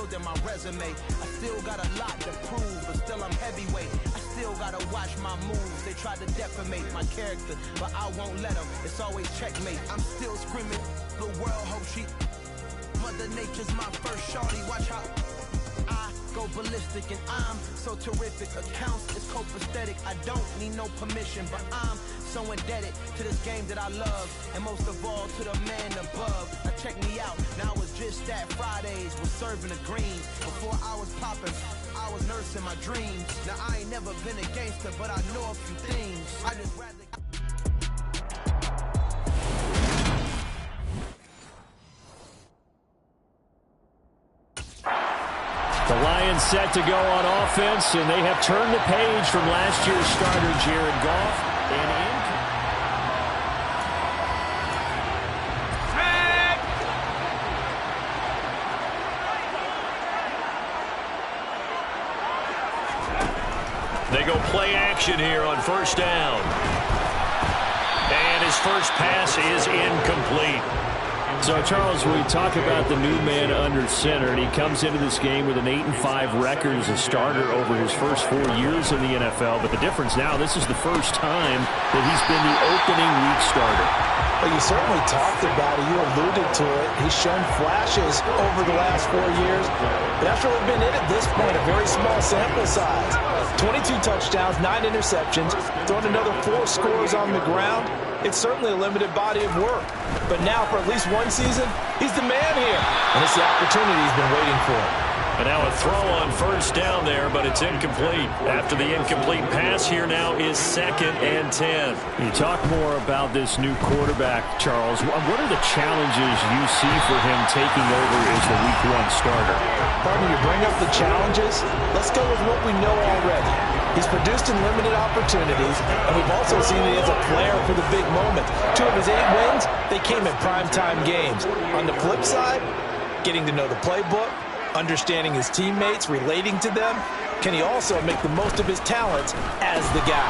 building my resume. I still got a lot to prove, but still I'm heavyweight. I still gotta watch my moves. They try to defamate my character, but I won't let them. It's always checkmate. I'm still screaming. The world hope she. Mother Nature's my first shorty. Watch how I go ballistic, and I'm so terrific. Accounts is copacetic. I don't need no permission, but I'm so indebted to this game that I love, and most of all to the man above. Now check me out. Now it's just that Fridays was serving the green. Before I was popping, I was nursing my dreams. Now I ain't never been a gangster, but I know a few things. I just rather. The Lions set to go on offense, and they have turned the page from last year's starter, Jared Goff. They go play action here on first down. And his first pass is incomplete. So, Charles, we talk about the new man under center, and he comes into this game with an 8-5 record as a starter over his first 4 years in the NFL. But the difference now, this is the first time that he's been the opening week starter. Well, you certainly talked about it. You alluded to it. He's shown flashes over the last 4 years. But that's really been it at this point, a very small sample size. 22 touchdowns, 9 interceptions, throwing another 4 scores on the ground. It's certainly a limited body of work. But now, for at least one season, he's the man here. And it's the opportunity he's been waiting for. And now a throw on first down there, but it's incomplete. After the incomplete pass, here now is 2nd and 10. You talk more about this new quarterback, Charles. What are the challenges you see for him taking over as the Week 1 starter? Partner, you bring up the challenges. Let's go with what we know already. He's produced in limited opportunities, and we've also seen that he has a flair for the big moments. 2 of his 8 wins, they came in primetime games. On the flip side, getting to know the playbook, understanding his teammates, relating to them. Can he also make the most of his talents as the guy?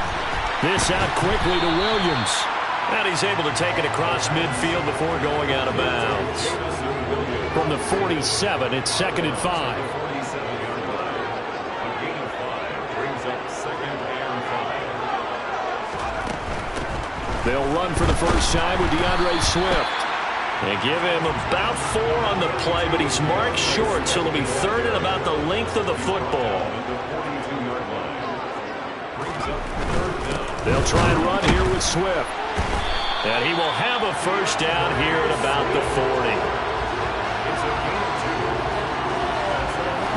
This out quickly to Williams. And he's able to take it across midfield before going out of bounds. From the 47, it's 2nd and 5. They'll run for the first time with DeAndre Swift. They give him about 4 on the play, but he's marked short, so it'll be 3rd and about the length of the football. They'll try and run here with Swift. And he will have a first down here at about the 40.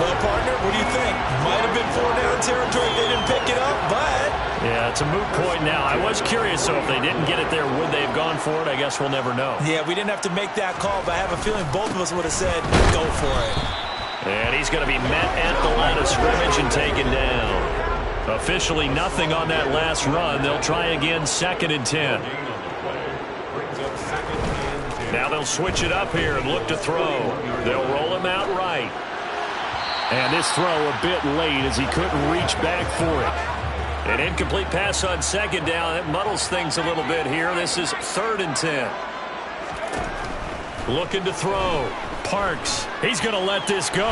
Well, partner, what do you think? Might have been 4-down territory if they didn't pick it up, but... Yeah, it's a moot point now. I was curious, so if they didn't get it there, would they have gone for it? I guess we'll never know. Yeah, we didn't have to make that call, but I have a feeling both of us would have said, go for it. And he's going to be met at the line of scrimmage and taken down. Officially nothing on that last run. They'll try again, 2nd and 10. Now they'll switch it up here and look to throw. They'll roll him out right. And this throw a bit late as he couldn't reach back for it. An incomplete pass on 2nd down. That muddles things a little bit here. This is 3rd and 10. Looking to throw. Parks. He's going to let this go.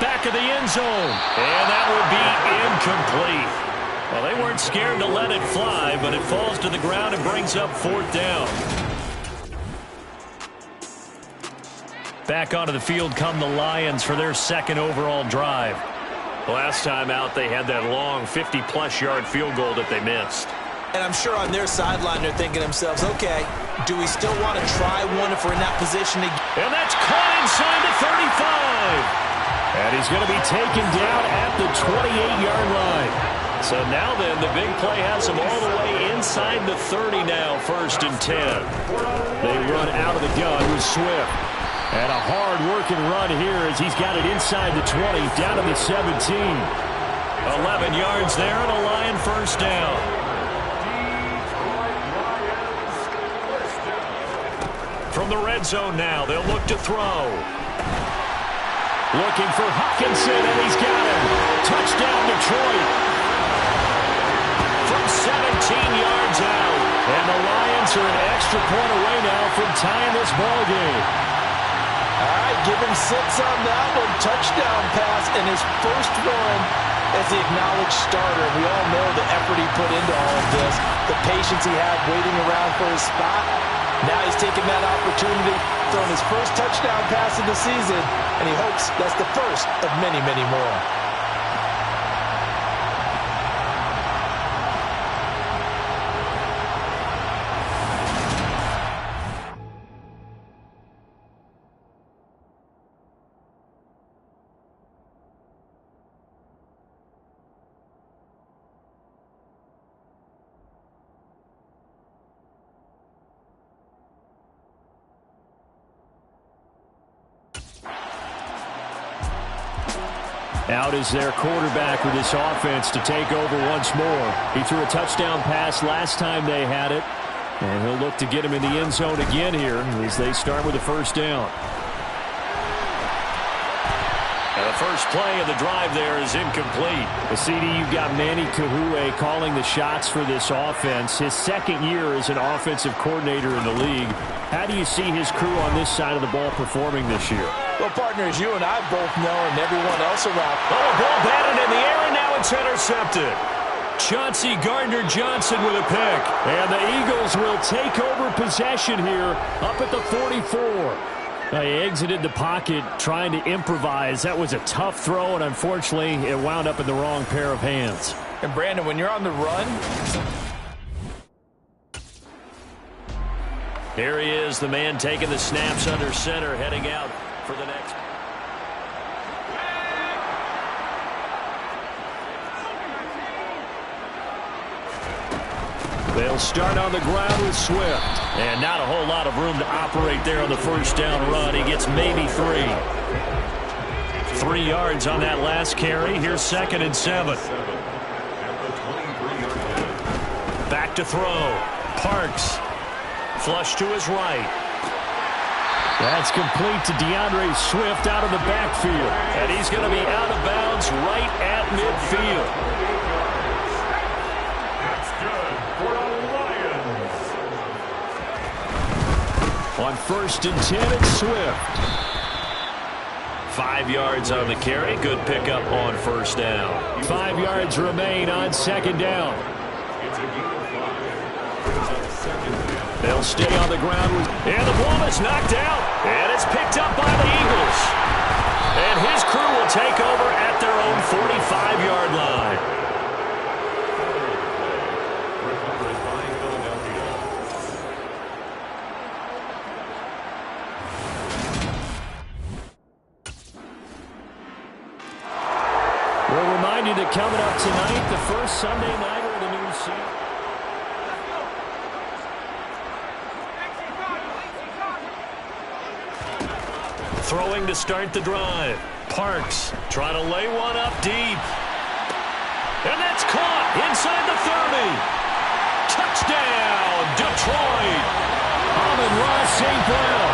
Back of the end zone. And that would be incomplete. Well, they weren't scared to let it fly, but it falls to the ground and brings up 4th down. Back onto the field come the Lions for their 2nd overall drive. Last time out, they had that long 50-plus yard field goal that they missed. And I'm sure on their sideline they're thinking to themselves, okay, do we still want to try one if we're in that position again? And that's caught inside the 35. And he's going to be taken down at the 28-yard line. So now then, the big play has him all the way inside the 30 now, 1st and 10. They run out of the gun with Swift. And a hard-working run here as he's got it inside the 20, down to the 17. 11 yards there and a Lion first down. From the red zone now, they'll look to throw. Looking for Hutchinson, and he's got him. Touchdown, Detroit. From 17 yards out. And the Lions are an extra point away now from tying this ball game. All right, give him 6 on that one. Touchdown pass and his first one as the acknowledged starter. We all know the effort he put into all of this, the patience he had waiting around for his spot. Now he's taking that opportunity, throwing his first touchdown pass of the season, and he hopes that's the first of many, many more. Out is their quarterback with this offense to take over once more. He threw a touchdown pass last time they had it, and he'll look to get him in the end zone again here as they start with the first down. And the first play of the drive there is incomplete. The CD, you've got Manny Kahue calling the shots for this offense. His second year as an offensive coordinator in the league. How do you see his crew on this side of the ball performing this year? Well, partners, you and I both know, and everyone else around. Oh, ball batted in the air, and now it's intercepted. Chauncey Gardner-Johnson with a pick. And the Eagles will take over possession here up at the 44. He exited the pocket trying to improvise. That was a tough throw, and unfortunately, it wound up in the wrong pair of hands. And, Brandon, when you're on the run... Here he is, the man taking the snaps under center, heading out for the next. They'll start on the ground with Swift. And not a whole lot of room to operate there on the first down run. He gets maybe 3. 3 yards on that last carry. Here's 2nd and 7. Back to throw. Parks. Flush to his right. That's complete to DeAndre Swift out of the backfield. And he's going to be out of bounds right at midfield. That's good for the Lions. On 1st and 10, it's Swift. 5 yards on the carry. Good pickup on first down. 5 yards remain on 2nd down. It's a gain of 5. They'll stay on the ground. And the ball is knocked out. And it's picked up by the Eagles. And his crew will take over at their own 45-yard line. We'll remind you that coming up tonight, the first Sunday nighter of the new season. Throwing to start the drive. Parks trying to lay one up deep. And that's caught inside the 30. Touchdown, Detroit. Amon-Ra St. Brown,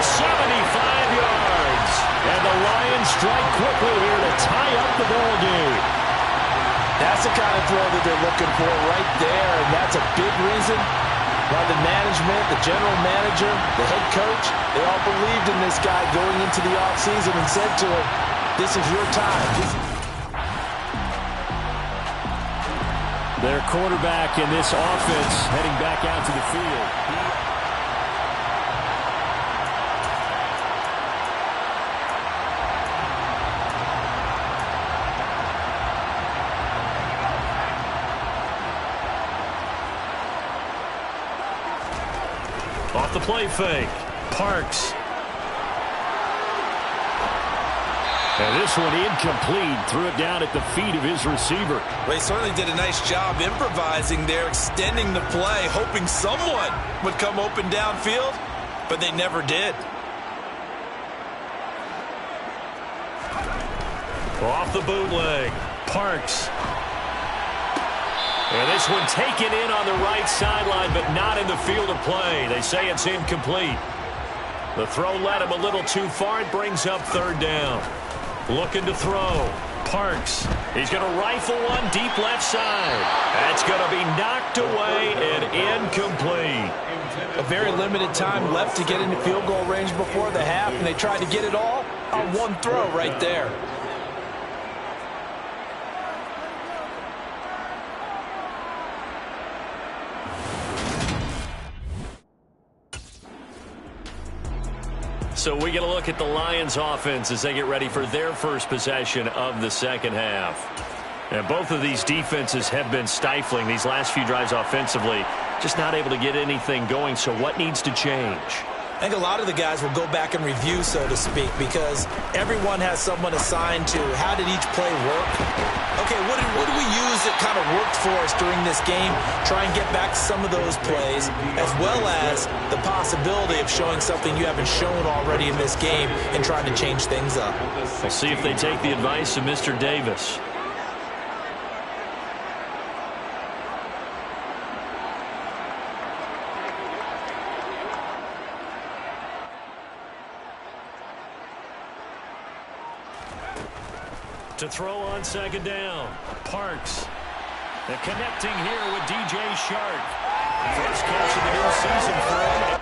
75 yards. And the Lions strike quickly here to tie up the ball game. That's the kind of throw that they're looking for right there, and that's a big reason why the management, the general manager, the head coach, they all believed in this guy going into the offseason and said to him, this is your time. Their quarterback in this offense heading back out to the field. Off the play fake. Parks. And this one incomplete. Threw it down at the feet of his receiver. Well, he certainly did a nice job improvising there, extending the play, hoping someone would come open downfield, but they never did. Off the bootleg. Parks. And this one taken in on the right sideline, but not in the field of play. They say it's incomplete. The throw led him a little too far. It brings up 3rd down. Looking to throw. Parks. He's going to rifle one deep left side. That's going to be knocked away and incomplete. A very limited time left to get into field goal range before the half, and they tried to get it all on one throw right there. So we get a look at the Lions offense as they get ready for their first possession of the second half. And both of these defenses have been stifling these last few drives offensively, just not able to get anything going. So what needs to change? I think a lot of the guys will go back and review, so to speak, because everyone has someone assigned to how did each play work. Okay, what did we use that kind of worked for us during this game? Try and get back to some of those plays, as well as the possibility of showing something you haven't shown already in this game and trying to change things up. We'll see if they take the advice of Mr. Davis. To throw on second down. Parks. And connecting here with DJ Shark. First catch of the new season for him.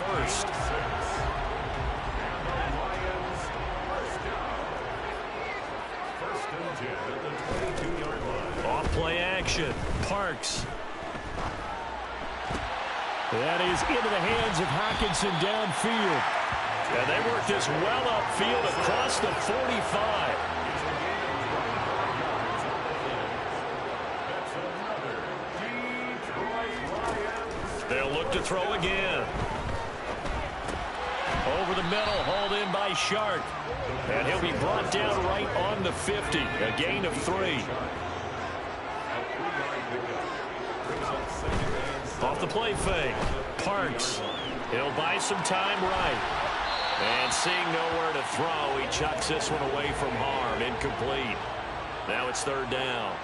First. Off play action. Parks. That is into the hands of Hockenson downfield. And they work this well upfield across the 45. They'll look to throw again. Over the middle, hauled in by Shark. And he'll be brought down right on the 50. A gain of 3. Off the play fake. Parks. He'll buy some time right. And seeing nowhere to throw, he chucks this one away from harm. Incomplete. Now it's 3rd down.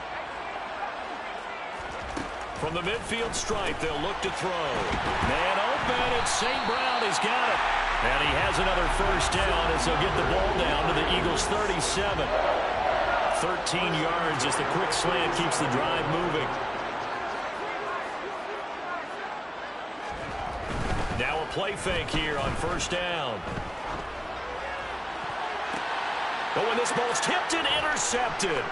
From the midfield stripe, they'll look to throw. Man open, and St. Brown has got it. And he has another 1st down as they'll get the ball down to the Eagles' 37. 13 yards as the quick slant keeps the drive moving. Now a play fake here on 1st down. Oh, and this ball's tipped and intercepted.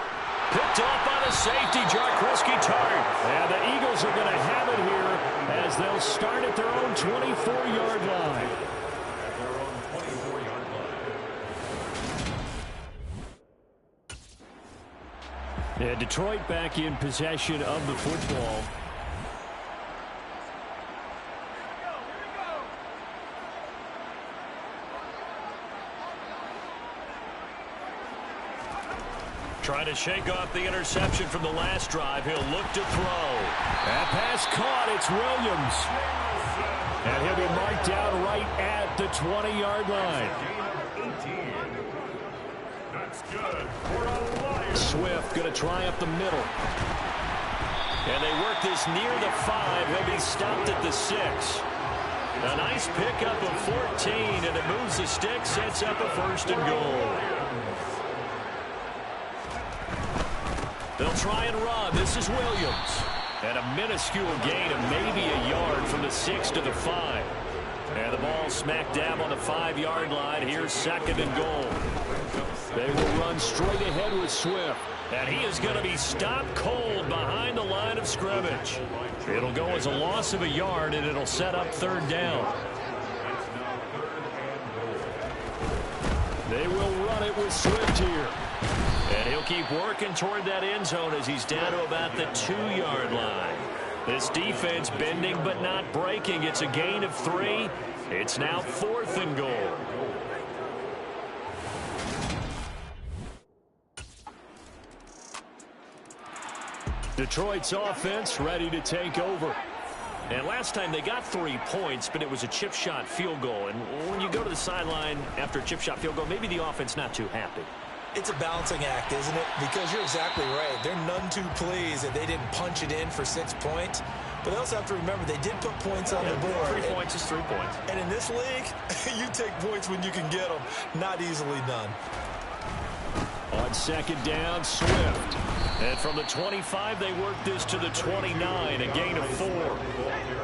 Picked off by the safety, Jarkowski Tart. And the Eagles are going to have it here as they'll start at their own 24-yard line. And Detroit back in possession of the football. Trying to shake off the interception from the last drive. He'll look to throw. That pass caught. It's Williams. And he'll be marked down right at the 20-yard line. That's good for a Lion. Swift going to try up the middle. And they work this near the 5. He'll be stopped at the 6. A nice pickup of 14, and it moves the stick, sets up a 1st and goal. They'll try and run. This is Williams. And a minuscule gain of maybe a yard from the 6 to the 5. And the ball smack dab on the 5-yard line. Here's 2nd and goal. They will run straight ahead with Swift. And he is going to be stopped cold behind the line of scrimmage. It'll go as a loss of a yard, and it'll set up 3rd down. They will run it with Swift here. And he'll keep working toward that end zone as he's down to about the 2-yard line. This defense bending but not breaking. It's a gain of 3. It's now 4th and goal. Detroit's offense ready to take over. And last time they got 3 points, but it was a chip shot field goal. And when you go to the sideline after a chip shot field goal, maybe the offense not too happy. It's a balancing act, isn't it? Because you're exactly right. They're none too pleased that they didn't punch it in for 6 points. But they also have to remember they did put points on the board. 3 points is 3 points. And in this league, you take points when you can get them. Not easily done. On 2nd down, Swift. And from the 25, they work this to the 29, a gain of 4.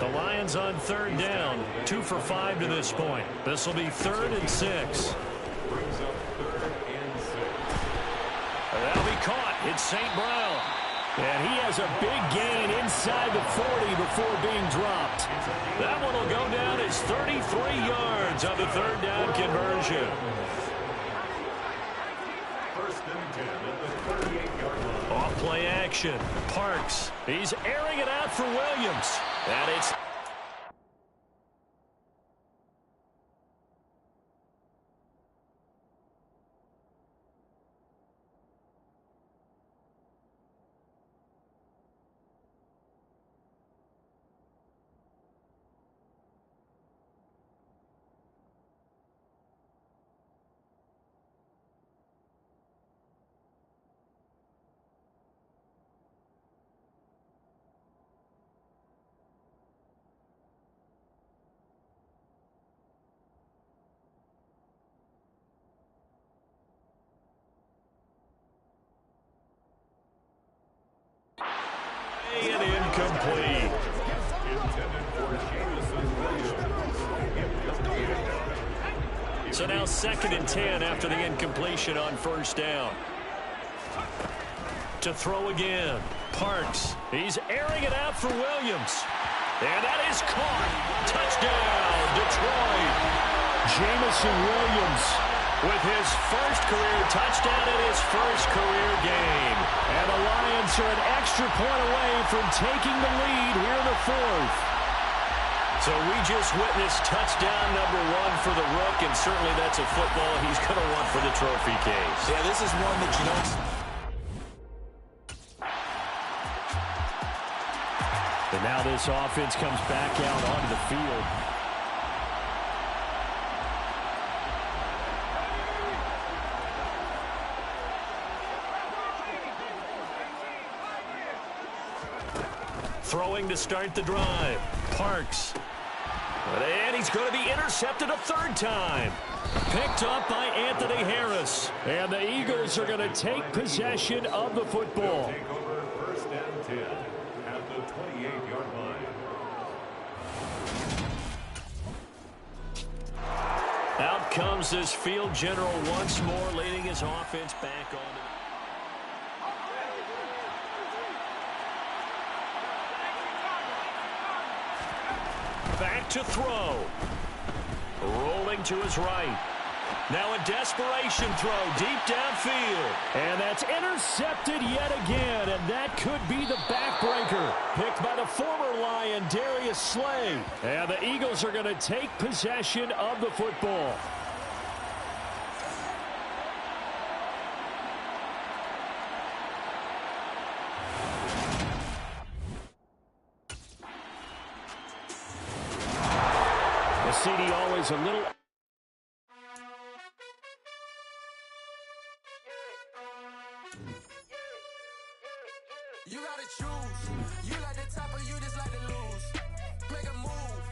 The Lions on 3rd down, 2 for 5 to this point. This will be 3rd and 6. That'll be caught. It's St. Brown. And he has a big gain inside the 40 before being dropped. That one will go down as 33 yards on the 3rd down conversion. 1st and 10 at the 38-yard line. Off play action. Parks. He's airing it out for Williams. And it's and incomplete. So now 2nd and 10 after the incompletion on 1st down. To throw again. Parks. He's airing it out for Williams. And that is caught. Touchdown, Detroit. Jamison Williams with his first career touchdown and his first career game. And the Lions are an extra point away from taking the lead here in the 4th. So we just witnessed touchdown number 1 for the Rook, and certainly that's a football he's going to want for the trophy case. Yeah, this is one that you don't... And now this offense comes back out onto the field. Throwing to start the drive. Parks. And he's going to be intercepted a third time. Picked up by Anthony Harris. And the Eagles are going to take possession of the football. Take over 1st and 10 at the 28-yard line. Out comes this field general once more, leading his offense back on. Back to throw. Rolling to his right. Now a desperation throw deep downfield. And that's intercepted yet again, and that could be the backbreaker. Picked by the former Lion, Darius Slay. And the Eagles are going to take possession of the football. CD always a little... You gotta choose. You like the top or you just like to lose. Make a move.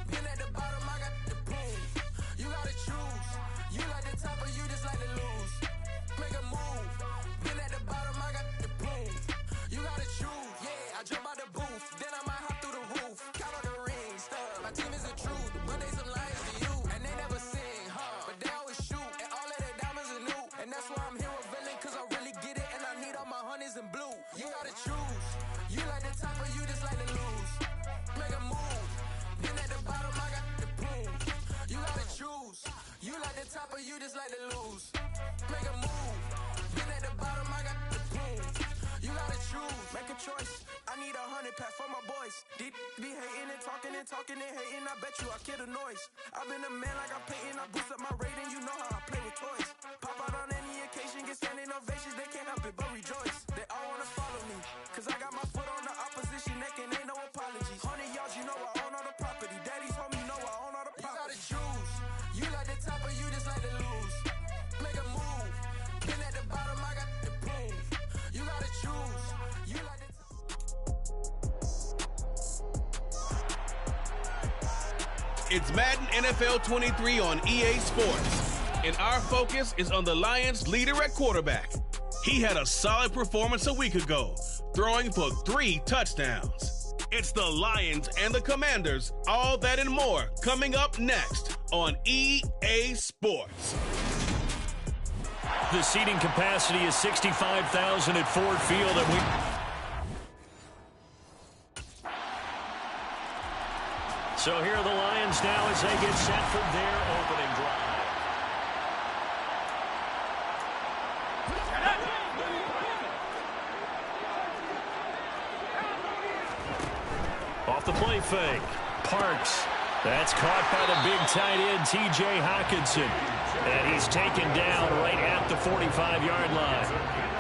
Been at the bottom, I got the boom. You gotta choose. You like the top or you just like to lose. Make a move. Been at the bottom, I got the boom. You gotta choose. Yeah, I jump out the booth. Then I might hop through the roof. Count on the rings. My team is the truth. But they some liars to you. And they never sing, huh? But they always shoot. And all of their diamonds are new. And that's why I'm here with villain. Cause I really get it. And I need all my honeys in blue. You gotta choose. You like the top or you just like to lose. Make a move. Then at the bottom I got the boom. You gotta choose. You like the top or you just like to lose. Make a move. Then at the bottom I got the boom. You gotta choose. Make a choice. I need 100 pack for my boys. Be hating and talking and hating. I bet you I kill the noise. I've been a man like I'm Peyton. I boost up my rating. You know how I play with toys. Pop out on any occasion. Get standing ovations. They can't help it but rejoice. They all wanna follow me. Cause I got my foot on the opposition neck and ain't no apologies. 100 yards, you know I own all the property. Daddy's home, you know I own all the property. You gotta choose. You like the top or you just like to lose. Make a move. Then at the bottom, I got the boom. You gotta choose. You like the top. It's Madden NFL 23 on EA Sports, and our focus is on the Lions' leader at quarterback. He had a solid performance a week ago, throwing for 3 touchdowns. It's the Lions and the Commanders, all that and more, coming up next on EA Sports. The seating capacity is 65,000 at Ford Field, and So here are the Lions now as they get set for their opening drive. Off the play fake. Parks. That's caught by the big tight end, T.J. Hockenson. And he's taken down right at the 45-yard line.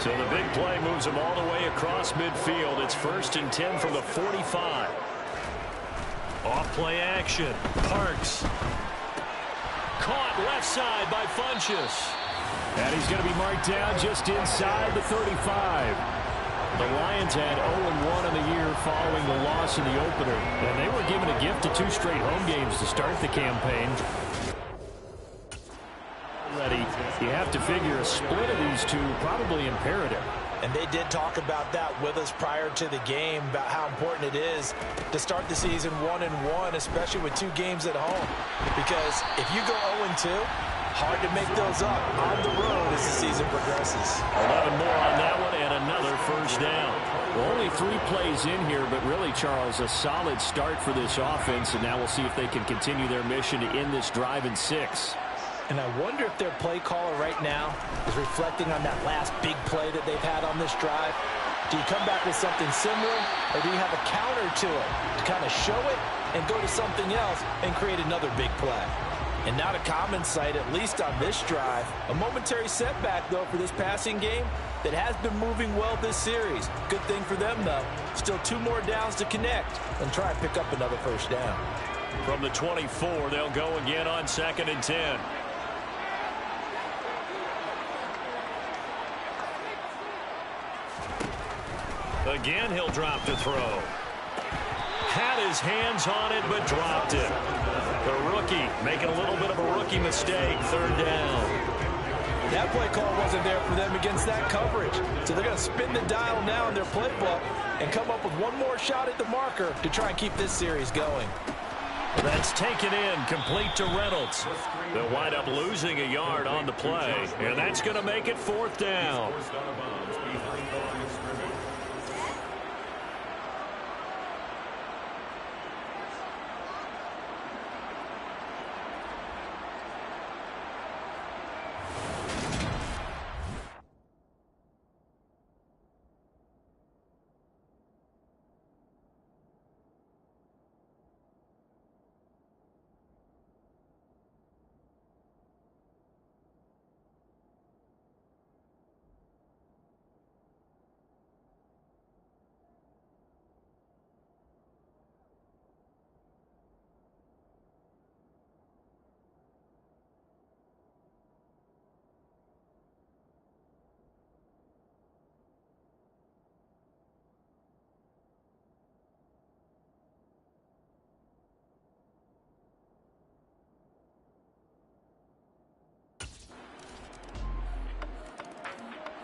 So the big play moves him all the way across midfield. It's 1st and 10 from the 45. Off play action. Parks. Caught left side by Funchess. And he's going to be marked down just inside the 35. The Lions had 0-1 in the year following the loss in the opener. And they were given a gift of 2 straight home games to start the campaign. You have to figure a split of these two probably imperative. And they did talk about that with us prior to the game, about how important it is to start the season 1-1, especially with 2 games at home. Because if you go 0-2, hard to make those up on the road as the season progresses. 11 more on that one and another first down. Well, only 3 plays in here, but really, Charles, a solid start for this offense. And now we'll see if they can continue their mission to end this drive in 6. And I wonder if their play caller right now is reflecting on that last big play that they've had on this drive. Do you come back with something similar, or do you have a counter to it to kind of show it and go to something else and create another big play. And not a common sight, at least on this drive. A momentary setback, though, for this passing game that has been moving well this series. Good thing for them, though. Still 2 more downs to connect and try and pick up another first down. From the 24, they'll go again on 2nd and 10. Again, he'll drop to throw. Had his hands on it, but dropped it. The rookie making a little bit of a rookie mistake. 3rd down. That play call wasn't there for them against that coverage. So they're going to spin the dial now in their playbook and come up with one more shot at the marker to try and keep this series going. That's taken in, complete to Reynolds. They'll wind up losing a yard on the play, and that's going to make it 4th down.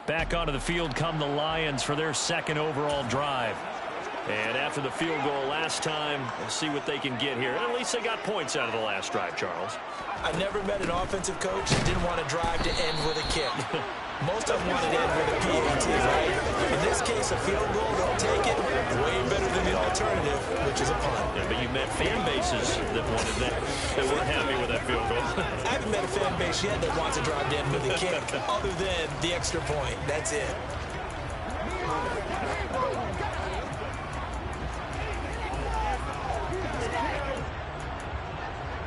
Back onto the field come the Lions for their 2nd overall drive. And after the field goal last time, we'll see what they can get here. At least they got points out of the last drive, Charles. I never met an offensive coach that didn't want to drive to end with a kick. Most of them wanted to end with a PAT, right? In this case, a field goal, they'll take it. Way better than the alternative, which is a punt. Yeah, but you met fan bases that wanted that, that weren't happy with that field goal. I haven't met a fan base yet that wants to drive to end with a kick, other than the extra point. That's it.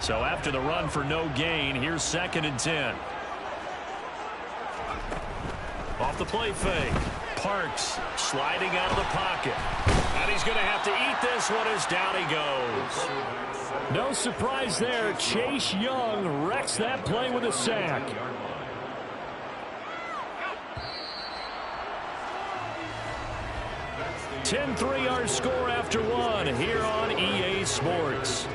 So after the run for no gain, here's 2nd and 10. Off the play fake. Parks sliding out of the pocket. And he's going to have to eat this one as down he goes. No surprise there. Chase Young wrecks that play with a sack. 10-3 our score after 1 here on EA Sports.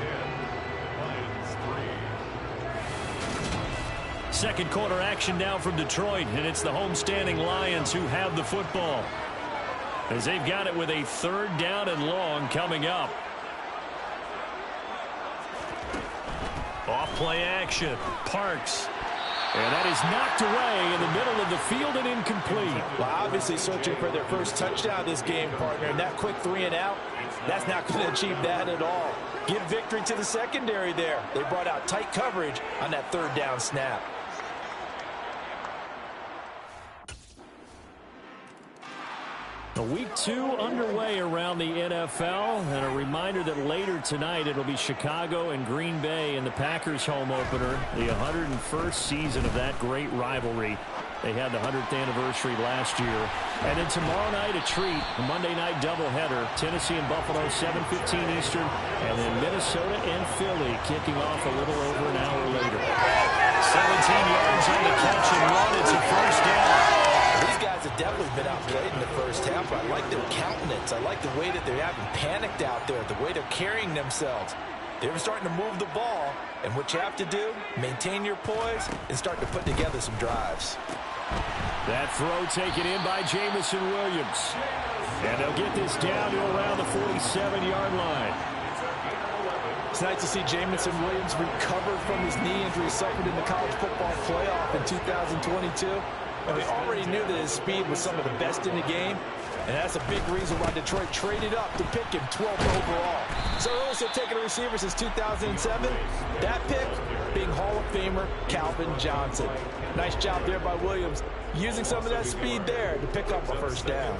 Second quarter action now from Detroit, and it's the homestanding Lions who have the football, as they've got it with a 3rd down and long coming up. Off play action. Parks. And that is knocked away in the middle of the field and incomplete. Well, obviously searching for their first touchdown this game, partner. And that quick 3 and out, that's not going to achieve that at all. Give victory to the secondary there. They brought out tight coverage on that 3rd down snap. Week 2 underway around the NFL, and a reminder that later tonight it'll be Chicago and Green Bay in the Packers home opener, the 101st season of that great rivalry. They had the 100th anniversary last year. And then tomorrow night a treat, a Monday night doubleheader, Tennessee and Buffalo 7:15 Eastern, and then Minnesota and Philly kicking off a little over an hour later. 17 yards on the catch and run. It's a first down. These guys have definitely been outplayed in the first half. I like their countenance. I like the way that they haven't panicked out there, the way they're carrying themselves. They're starting to move the ball, and what you have to do, maintain your poise and start to put together some drives. That throw taken in by Jamison Williams. And they'll get this down to around the 47-yard line. It's nice to see Jamison Williams recover from his knee injury suffered in the college football playoff in 2022. And we already knew that his speed was some of the best in the game. And that's a big reason why Detroit traded up to pick him 12th overall. So also taking a receiver since 2007. That pick being Hall of Famer Calvin Johnson. Nice job there by Williams, using some of that speed there to pick up a first down.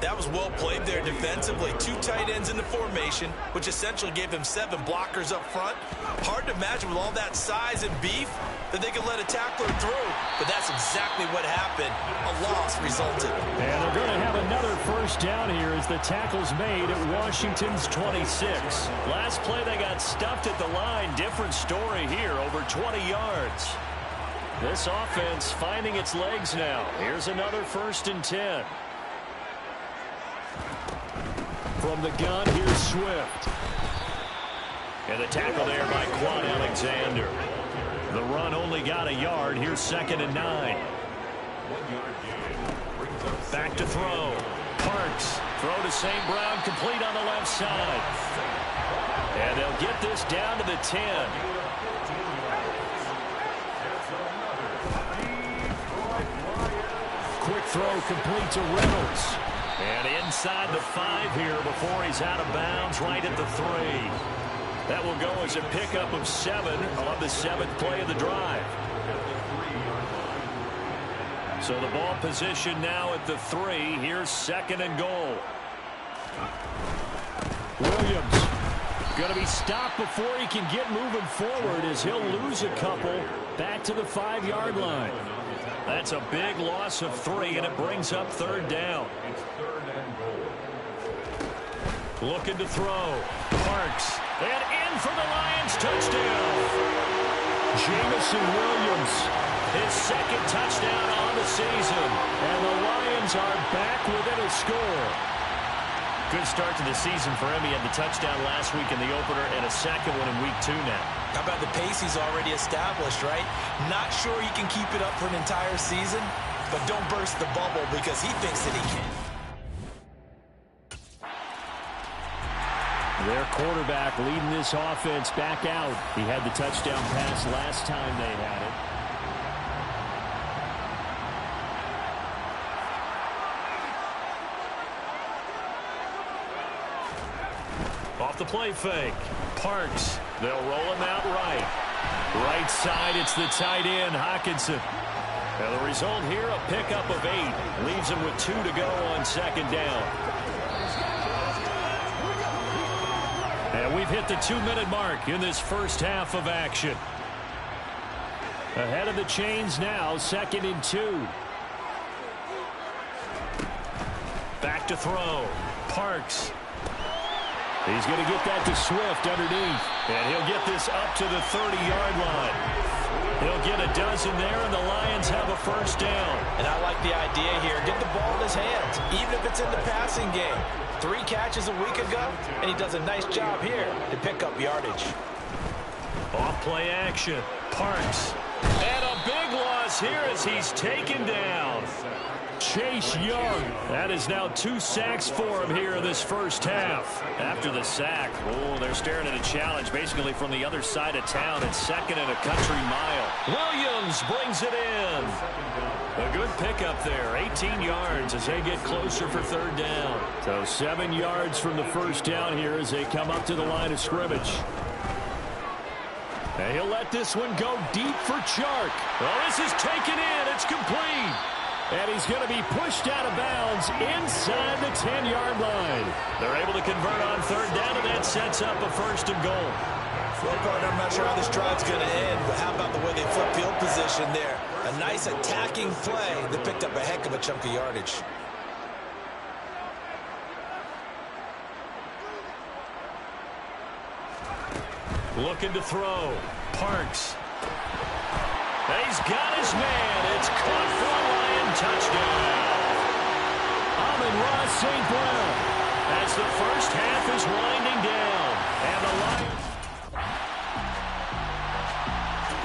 That was well played there defensively. 2 tight ends in the formation, which essentially gave them 7 blockers up front. Hard to imagine with all that size and beef that they could let a tackler through. But that's exactly what happened. A loss resulted. And they're going to have another first down here as the tackle's made at Washington's 26. Last play they got stuffed at the line. Different story here, over 20 yards. This offense finding its legs now. Here's another 1st and 10. From the gun, here's Swift. And the tackle there by Quan Alexander. The run only got a yard. Here's 2nd and 9. Back to throw. Parks. Throw to St. Brown, complete on the left side. And they'll get this down to the 10. Quick throw complete to Reynolds. And inside the 5 here before he's out of bounds, right at the 3. That will go as a pickup of 7 on the 7th play of the drive. So the ball position now at the 3. Here's 2nd and goal. Williams going to be stopped before he can get moving forward as he'll lose a couple back to the 5-yard line. That's a big loss of 3, and it brings up 3rd down. Looking to throw. Parks. And in for the Lions touchdown. Jamison Williams, his 2nd touchdown on the season. And the Lions are back within a score. Good start to the season for him. He had the touchdown last week in the opener and a 2nd one in week 2 now. How about the pace he's already established, right? Not sure he can keep it up for an entire season, but don't burst the bubble because he thinks that he can. Their quarterback leading this offense back out. He had the touchdown pass last time they had it. Off the play fake. Parks. They'll roll him out right. Right side, it's the tight end, Hockenson. Now the result here, a pickup of 8. Leaves him with 2 to go on 2nd down. And we've hit the 2-minute mark in this first half of action. Ahead of the chains now, 2nd and 2. Back to throw. Parks. He's going to get that to Swift underneath. And he'll get this up to the 30-yard line. He'll get a dozen there, and the Lions have a first down. And I like the idea here. Get the ball in his hands, even if it's in the passing game. 3 catches a week ago, and he does a nice job here to pick up yardage. Off play action. Parks. And a big loss here as he's taken down. Chase Young. That is now 2 sacks for him here in this first half. After the sack, they're staring at a challenge basically from the other side of town. It's 2nd and a country mile. Williams brings it in. A good pickup there. 18 yards as they get closer for 3rd down. So 7 yards from the first down here as they come up to the line of scrimmage. And he'll let this one go deep for Chark. Well, this is taken in. It's complete. And he's going to be pushed out of bounds inside the 10-yard line. They're able to convert on 3rd down, and that sets up a 1st and goal. Well, partner, I'm not sure how this drive's going to end, but how about the way they flip field position there? A nice attacking play that picked up a heck of a chunk of yardage. Looking to throw. Parks. He's got his man. It's caught for a Lion touchdown. Amon-Ra St. Brown as the first half is winding down. And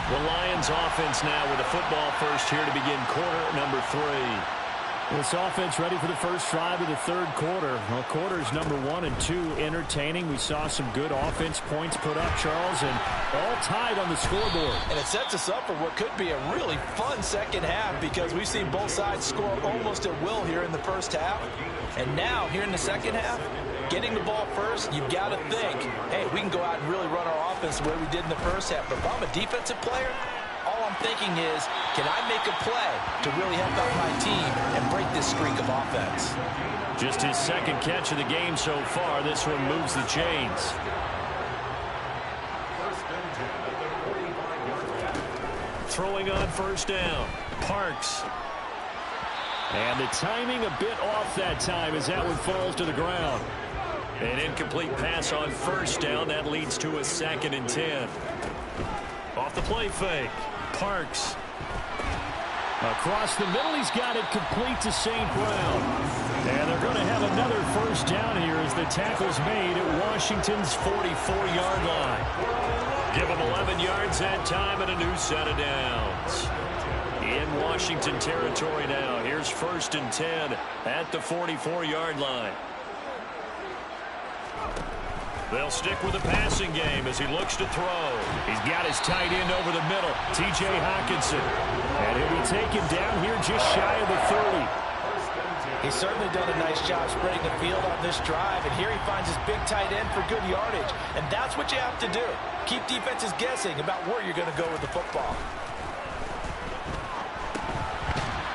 the Lions offense now with a football first here to begin quarter number 3. This offense ready for the first drive of the 3rd quarter. Well, quarters number 1 and 2 entertaining. We saw some good offense points put up, Charles, and all tied on the scoreboard. And it sets us up for what could be a really fun second half because we've seen both sides score almost at will here in the first half. And now, here in the second half, getting the ball first, you've got to think, hey, we can go out and really run our offense the way we did in the first half. But if I'm a defensive player, all I'm thinking is, can I make a play to really help out my team and break this streak of offense? Just his second catch of the game so far. This one moves the chains. Throwing on first down. Parks. And the timing a bit off that time as that one falls to the ground. An incomplete pass on first down. That leads to a 2nd and 10. Off the play fake. Parks. Across the middle, he's got it complete to St. Brown. And they're going to have another first down here as the tackle's made at Washington's 44-yard line. Give him 11 yards that time and a new set of downs. In Washington territory now. Here's 1st and 10 at the 44-yard line. They'll stick with the passing game as he looks to throw. He's got his tight end over the middle, T.J. Hockenson. And he'll be taken down here just shy of the 30. He's certainly done a nice job spreading the field on this drive, and here he finds his big tight end for good yardage. And that's what you have to do. Keep defenses guessing about where you're going to go with the football.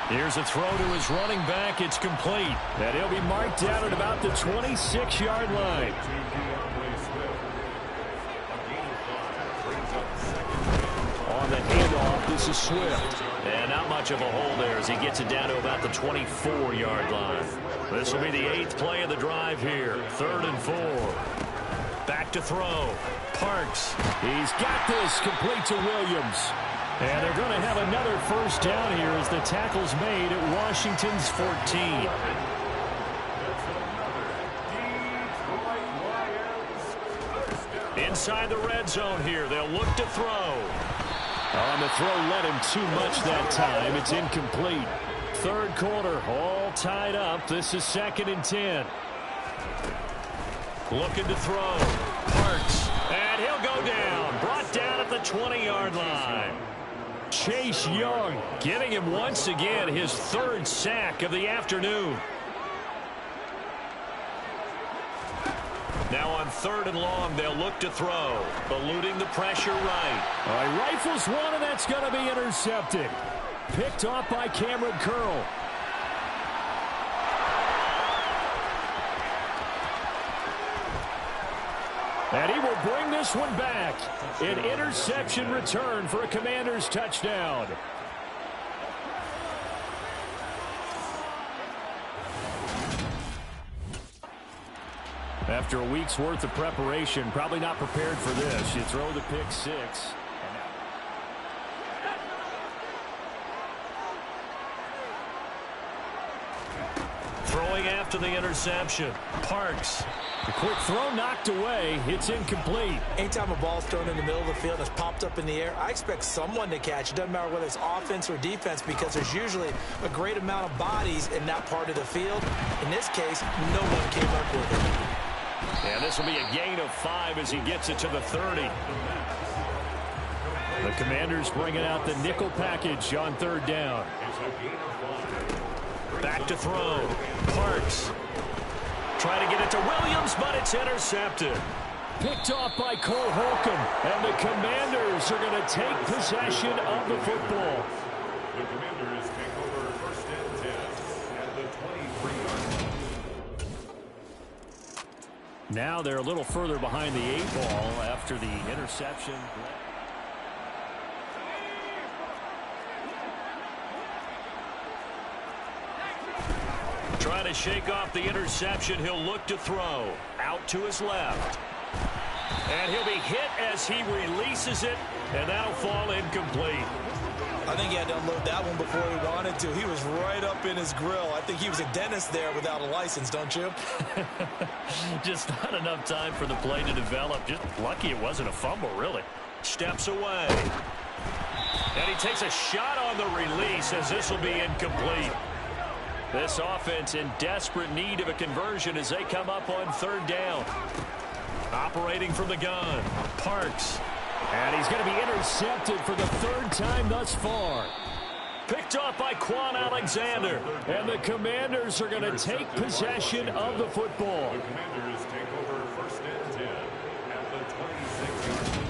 Here's a throw to his running back. It's complete. And he'll be marked down at about the 26-yard line. On the handoff, this is Swift. And not much of a hole there as he gets it down to about the 24-yard line. This will be the 8th play of the drive here. 3rd and 4. Back to throw. Parks. He's got this complete to Williams. And they're going to have another first down here as the tackle's made at Washington's 14. Inside the red zone here. They'll look to throw. On the throw, led him too much that time. It's incomplete. 3rd quarter, all tied up. This is 2nd and 10. Looking to throw. Parks. And he'll go down. Brought down at the 20-yard line. Chase Young getting him once again his 3rd sack of the afternoon. Now on 3rd and long, they'll look to throw. Eluding the pressure right. All right, rifles one, and that's going to be intercepted. Picked off by Cameron Curl. And he will bring this one back. An interception return for a Commanders touchdown. After a week's worth of preparation, probably not prepared for this. You throw the pick 6. Throwing after the interception. Parks. The quick throw knocked away. It's incomplete. Anytime a ball's thrown in the middle of the field and it's popped up in the air, I expect someone to catch. It doesn't matter whether it's offense or defense because there's usually a great amount of bodies in that part of the field. In this case, no one came up with it. And this will be a gain of 5 as he gets it to the 30. The Commanders bringing out the nickel package on 3rd down. Back to throw. Parks. Trying to get it to Williams, but it's intercepted. Picked off by Cole Holcomb. And the Commanders are going to take possession of the football. The Commanders take over 1st and 10 at the 23-yard line. Now they're a little further behind the 8 ball after the interception. Trying to shake off the interception. He'll look to throw. Out to his left. And he'll be hit as he releases it. And that'll fall incomplete. I think he had to unload that one before he wanted to. He was right up in his grill. I think he was a dentist there without a license, don't you? Just not enough time for the play to develop. Just lucky it wasn't a fumble, really. Steps away. And he takes a shot on the release as this will be incomplete. This offense in desperate need of a conversion as they come up on 3rd down. Operating from the gun. Parks. And he's going to be intercepted for the 3rd time thus far. Picked off by Quan Alexander. And the Commanders are going to take possession of the football. The Commanders take over 1st and 10 at the 26-yard line.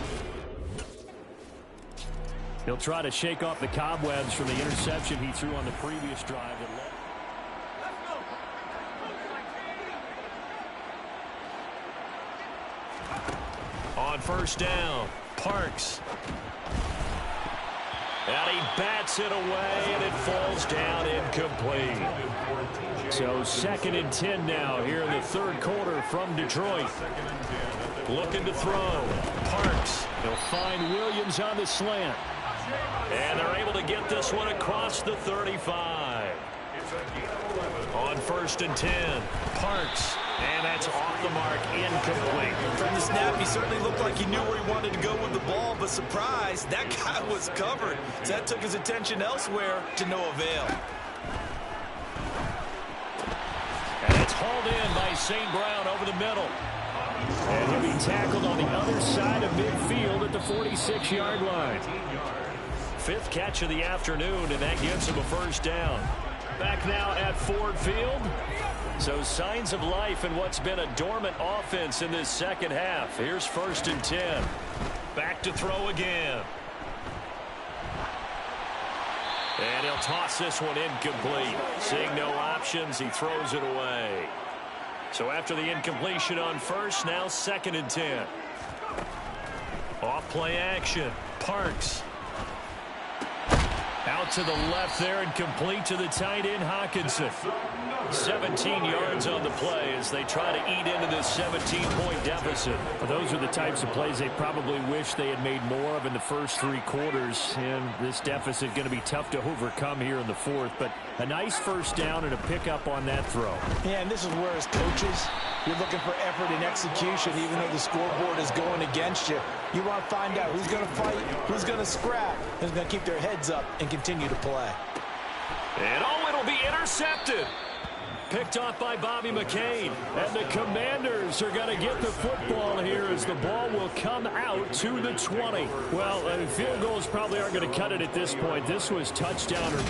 He'll try to shake off the cobwebs from the interception he threw on the previous drive. On first down, Parks. And he bats it away, and it falls down incomplete. So 2nd and 10 now here in the third quarter from Detroit. Looking to throw. Parks. He'll find Williams on the slant. And they're able to get this one across the 35. On 1st and 10, Parks. And that's off the mark, incomplete. From the snap, he certainly looked like he knew where he wanted to go with the ball, but surprise, that guy was covered. So that took his attention elsewhere to no avail. And it's hauled in by St. Brown over the middle. And he'll be tackled on the other side of midfield at the 46-yard line. 5th catch of the afternoon, and that gives him a first down. Back now at Ford Field. So signs of life in what's been a dormant offense in this second half. Here's 1st and 10. Back to throw again. And he'll toss this one incomplete. Seeing no options, he throws it away. So after the incompletion on first, now 2nd and 10. Off play action. Parks. Out to the left there and complete to the tight end, Hawkinson. 17 yards on the play as they try to eat into this 17-point deficit. Well, those are the types of plays they probably wish they had made more of in the first 3 quarters. And this deficit going to be tough to overcome here in the 4th. But a nice first down and a pickup on that throw. Yeah, and this is where as coaches, you're looking for effort and execution, even though the scoreboard is going against you. You want to find out who's going to fight, who's going to scrap, who's going to keep their heads up and continue to play. And it'll be intercepted. Picked off by Bobby McCain. And the Commanders are going to get the football here as the ball will come out to the 20. Well, field goals probably aren't going to cut it at this point. This was touchdown or...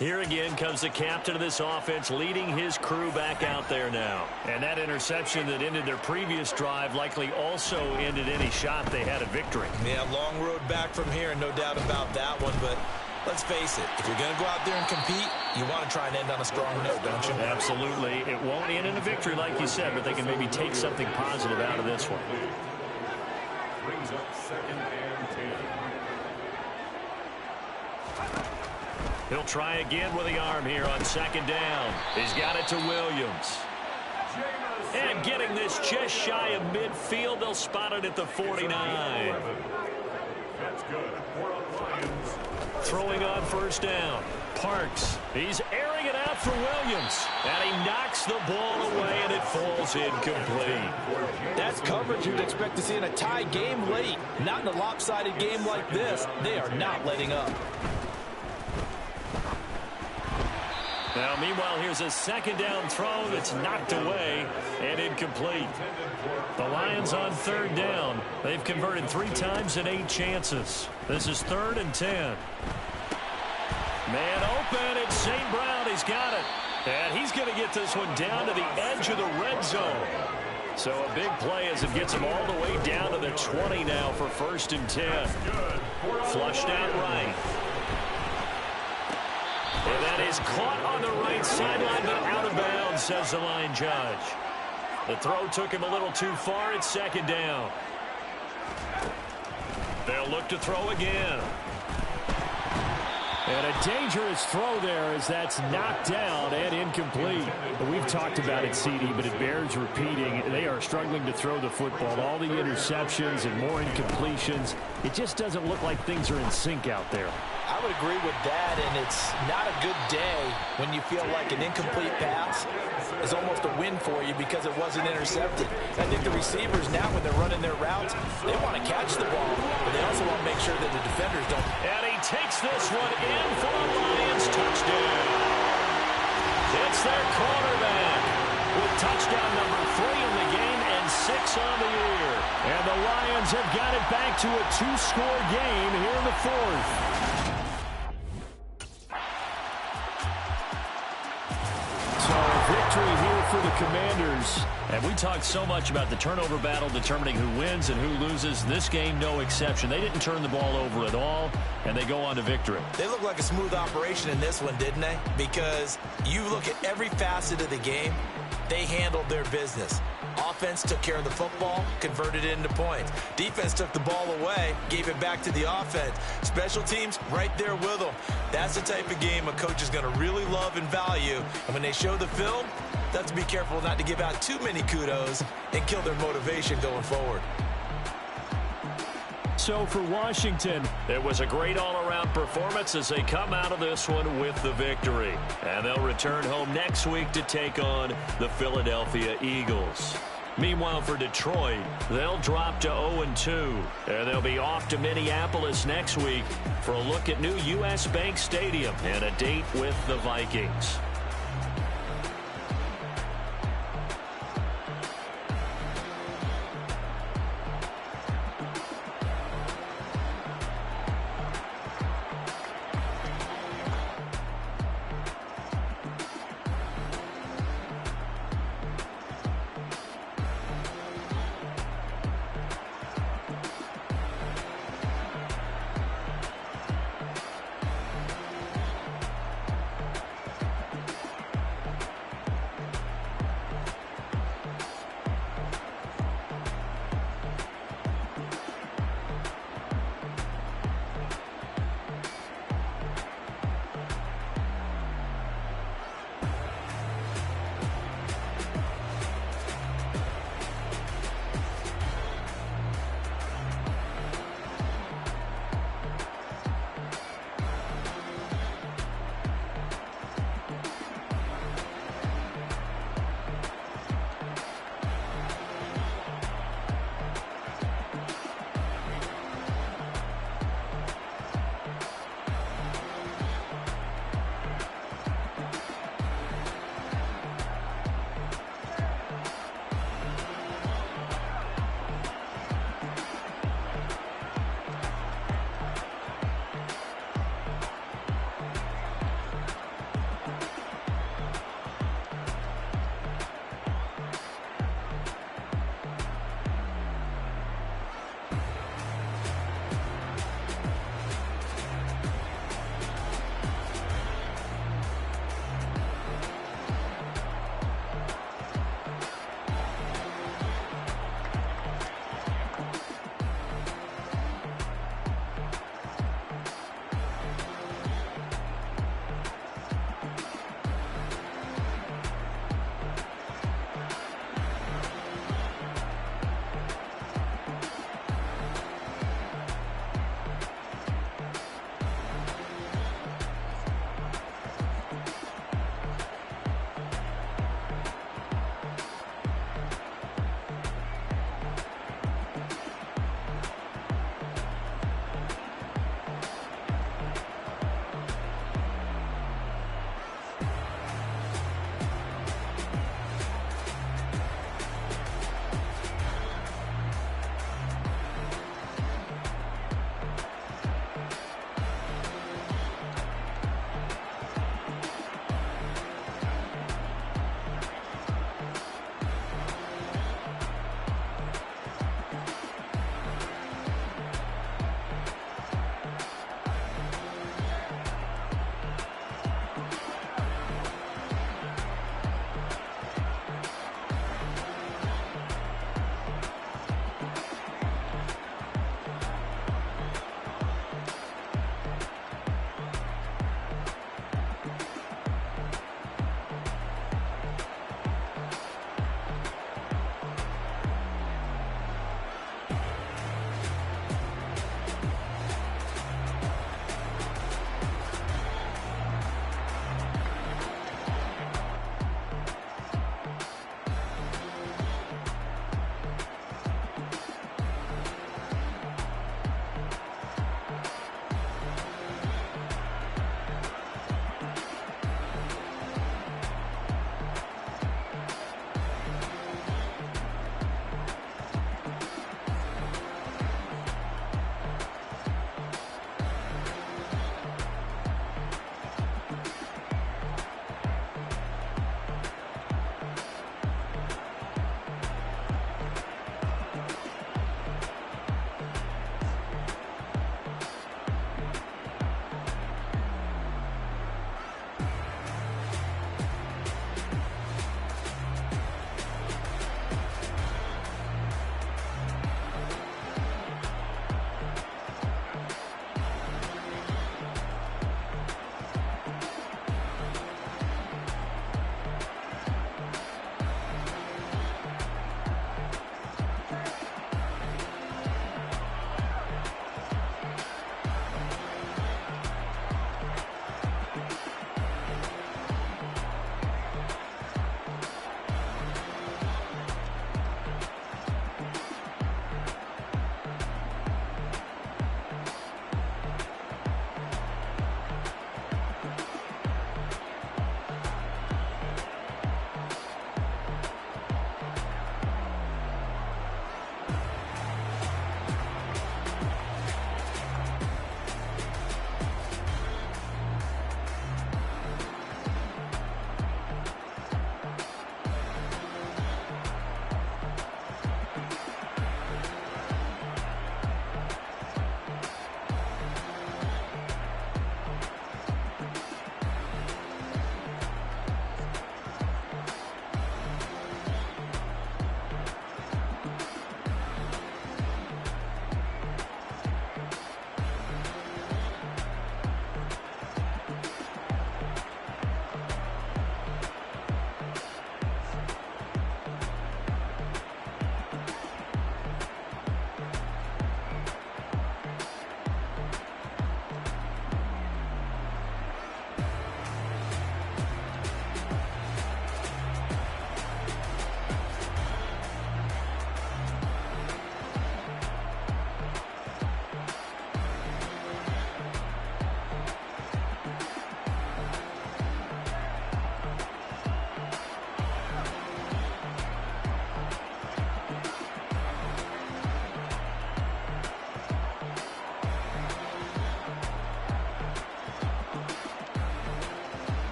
Here again comes the captain of this offense leading his crew back out there now. And that interception that ended their previous drive likely also ended any shot they had at victory. Yeah, long road back from here, no doubt about that one. But let's face it, if you're going to go out there and compete, you want to try and end on a strong note, don't you? Absolutely. It won't end in a victory like you said, but they can maybe take something positive out of this one. Brings up 2nd and 10. He'll try again with the arm here on 2nd down. He's got it to Williams. And getting this just shy of midfield, they'll spot it at the 49. That's good. Lions. Throwing on first down. Parks. He's airing it out for Williams. And he knocks the ball away, and it falls incomplete. That's coverage you'd expect to see in a tie game late. Not in a lopsided game like this. They are not letting up. Now, meanwhile, here's a 2nd down throw that's knocked away and incomplete. The Lions on 3rd down. They've converted 3 times in 8 chances. This is 3rd and 10. Man open, it's St. Brown. He's got it. And he's going to get this one down to the edge of the red zone. So a big play as it gets him all the way down to the 20 now for 1st and 10. Flushed out right. And that is caught on the right sideline, but out of bounds, says the line judge. The throw took him a little too far. It's 2nd down. They'll look to throw again. And a dangerous throw there as that's knocked down and incomplete. We've talked about it, CD, but it bears repeating. They are struggling to throw the football. All the interceptions and more incompletions. It just doesn't look like things are in sync out there. I would agree with that, and it's not a good day when you feel like an incomplete pass is almost a win for you because it wasn't intercepted. I think the receivers now, when they're running their routes, they want to catch the ball, but they also want to make sure that the defenders don't. And he takes this one in for a Lions touchdown. It's their quarterback with touchdown number 3 in the game and 6 on the year. And the Lions have got it back to a 2-score game here in the 4th. victory here for the Commanders. And we talked so much about the turnover battle determining who wins and who loses. This game, no exception. They didn't turn the ball over at all, and they go on to victory. They look like a smooth operation in this one, didn't they? Because you look at every facet of the game, they handled their business. Offense took care of the football, converted it into points. Defense took the ball away, gave it back to the offense. Special teams right there with them. That's the type of game a coach is going to really love and value. And when they show the film, they have to be careful not to give out too many kudos and kill their motivation going forward. So for Washington, it was a great all-around performance as they come out of this one with the victory. And they'll return home next week to take on the Philadelphia Eagles. Meanwhile, for Detroit, they'll drop to 0-2. And they'll be off to Minneapolis next week for a look at new U.S. Bank Stadium and a date with the Vikings.